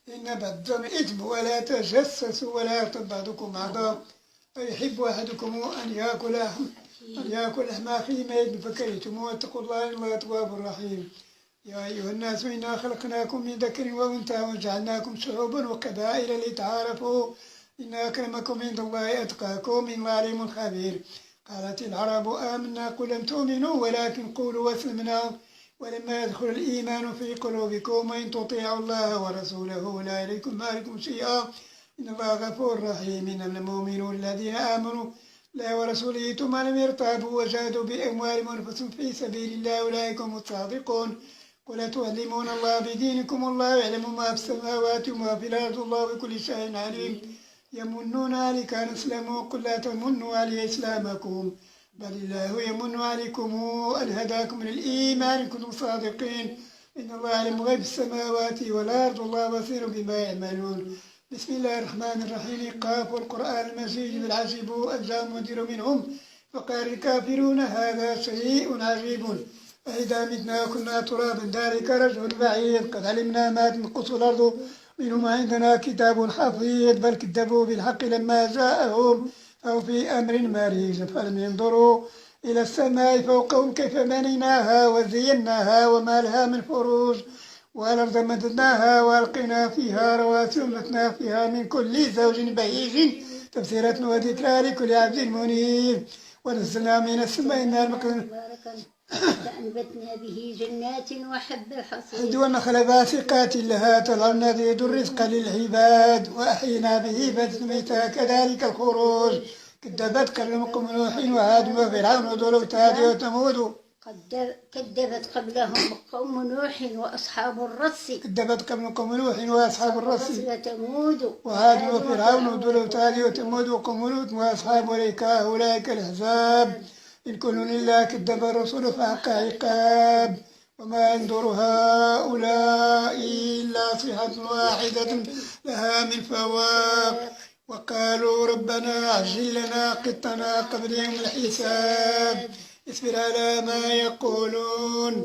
إن بعد الظن إثم ولا تجسسوا ولا يغتب بعضكم بعضا أيحب أحدكم أن يأكل لحم أخيه ميتا فكرهتموه واتقوا الله إن الله تواب رحيم. يا أيها الناس إنا خلقناكم من ذكر وأنثى وجعلناكم شعوبا وقبائل لتعارفوا إن أكرمكم عند الله أتقاكم إن الله عليم خبير. قالت العرب آمنا قل لم تؤمنوا ولكن قولوا أسلمنا ولما يدخل الإيمان في قلوبكم وإن تطيعوا الله ورسوله لا يليكم مالكم شيئا إن الله غفور رحيم. إنما المؤمنون الذين آمنوا لا ورسوله ثم لم يرتابوا وجاهدوا بأموالهم وأنفسهم في سبيل الله أولئك هم الصادقون. قل تعلمون الله بدينكم الله يعلم ما في السماوات وما في الأرض الله بكل شيء عليم. يمنون عليك أن أسلموا قل لا تمنوا علي إسلامكم بل الله يمن عليكم أن هداكم للإيمان إن كنتم صادقين. إن الله يعلم غيب السماوات والأرض والله بصير بما يعملون. بسم الله الرحمن الرحيم. قاف والقرآن المجيد بل عجبوا أن جاءهم منذر منهم فقال الكافرون هذا شيء عجيب أإذا متنا كنا ترابا ذلك رجع بعيد قد علمنا ما تنقص الأرض منهم عندنا كتاب حفيظ بل كذبوا بالحق لما جاءهم أو في أمر مريج فلم ينظروا إلى السماء فوقهم كيف بنيناها وزيناها وما لها من فروج والأرض مددناها وألقينا فيها رواسي وأنبتنا فيها من كل زوج بهيج تفسيرة وذكرى لكل عبد منيب. ونزلنا من السماء ماء فأنبتنا به جنات وحب الحصيد والنخل باسقات لها طلعنا نزيد الرزق للعباد وأحيينا به بلدة ميتا كذلك الخروج. كذبت قبلهم نوح وعاد وفرعون وذو الأوتاد وثمود كذبت قبلهم قوم نوح وأصحاب الرس كذبت قبلهم قوم نوح وأصحاب الرس وثمود وعاد وفرعون وذو الأوتاد وثمود وقوم لوط وأصحاب الأيكة أولئك الأحزاب إن كل إلا كذب الرسول فحق عقاب. وما ينظر هؤلاء إلا صيحة واحدة لها من فواق وقالوا ربنا عجل لنا قطنا قبل يوم الحساب اصبر على ما يقولون.